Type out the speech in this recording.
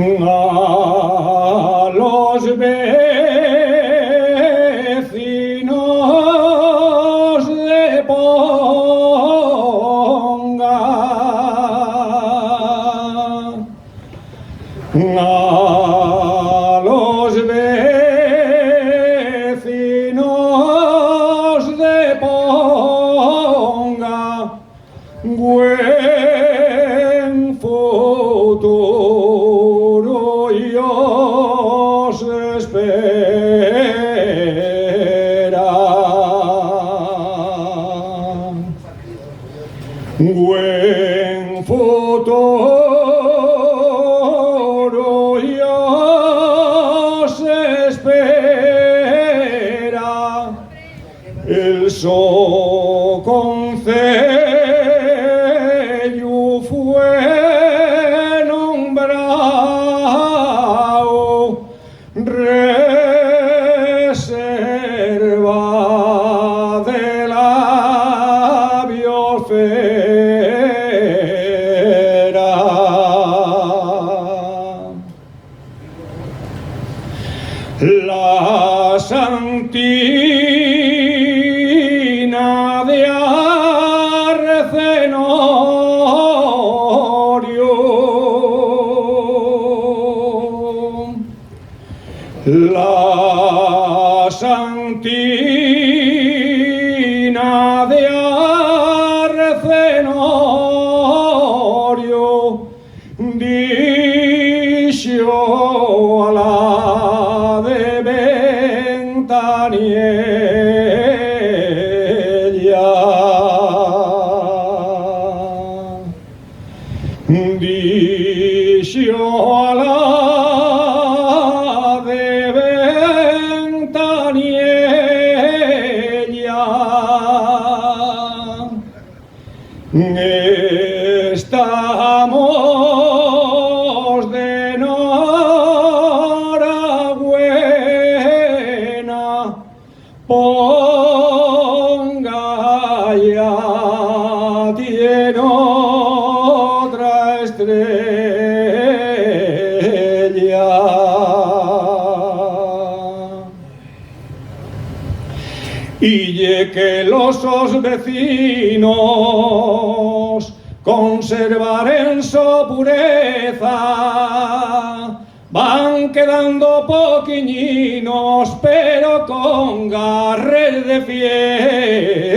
a los vecinos de Ponga, a los vecinos de Ponga, buen futuro y os espera. Buen futuro y os espera. El so concello fue nombrado reserva de la biosfera. La Santina de Arcenorio, la Santina de Arcenorio dixo a la de Ventaniella, dixo a la de Ventaniella, estamos de enhorabuena, Ponga ya tiene otra estrella. Y que los vecinos conservaren su pureza, van quedando poquiñinos pero con garres de fiel.